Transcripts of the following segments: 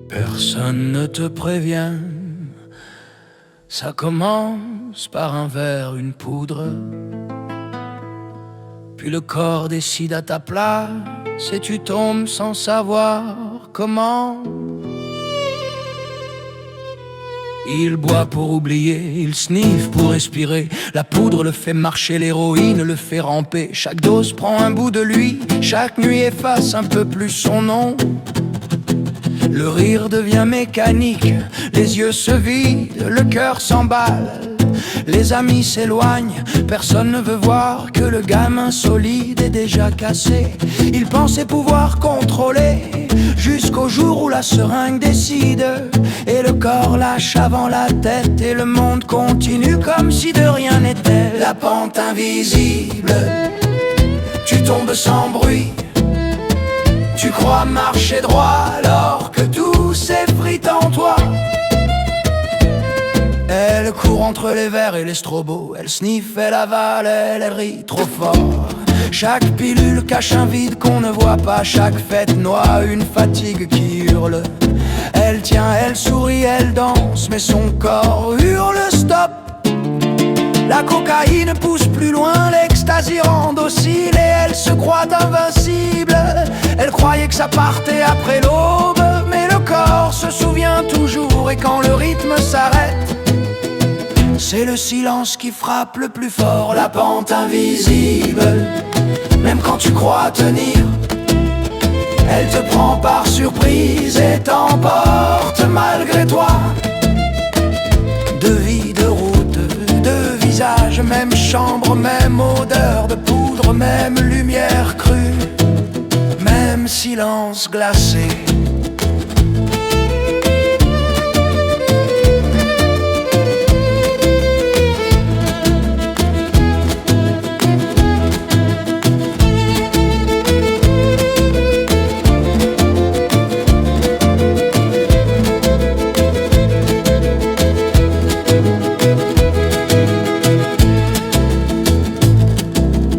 Personne ne te prévient, ça commence par un verre, une poudre. Puis le corps décide à ta place et tu tombes sans savoir comment. Il boit pour oublier, il sniffe pour respirer. La poudre le fait marcher, l'héroïne le fait ramper. Chaque dose prend un bout de lui, chaque nuit efface un peu plus son nom. Le rire devient mécanique, les yeux se vident, le cœur s'emballe. Les amis s'éloignent, personne ne veut voir que le gamin solide est déjà cassé. Il pensait pouvoir contrôler, jusqu'au jour où la seringue décide. Et le corps lâche avant la tête, et le monde continue comme si de rien n'était. La pente invisible, tu tombes sans bruit. Tu crois marcher droit alors que tout s'effrite en toi. Elle court entre les verres et les strobos. Elle sniffe, elle avale, elle rit trop fort. Chaque pilule cache un vide qu'on ne voit pas. Chaque fête noie une fatigue qui hurle. Elle tient, elle sourit, elle danse, mais son corps hurle stop. La cocaïne pousse plus loin, l'ecstasy rend docile et elle se croit invincible. Elle croyait que ça partait après l'aube, mais le corps se souvient toujours. Et quand le rythme s'arrête, c'est le silence qui frappe le plus fort. La pente invisible, même quand tu crois tenir, elle te prend par surprise et t'emporte malgré toi. De vie, de route, de visage, même chambre, même odeur de poudre, même lumière crue, même silence glacé.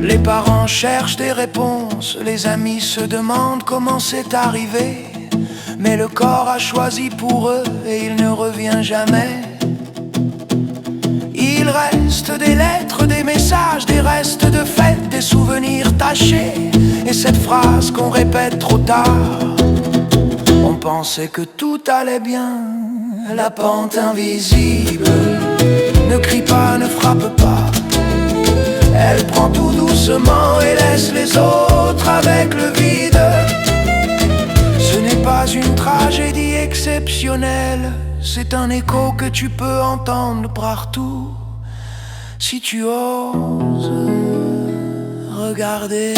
Les parents cherchent des réponses, les amis se demandent comment c'est arrivé. Mais le corps a choisi pour eux et il ne revient jamais. Il reste des lettres, des messages, des restes de fêtes, des souvenirs tachés. Et cette phrase qu'on répète trop tard, on pensait que tout allait bien. La pente invisible ne crie pas, ne frappe pas. Elle prend tout doucement et laisse les autres avec le vide. Ce n'est pas une tragédie exceptionnelle, c'est un écho que tu peux entendre partout si tu oses regarder.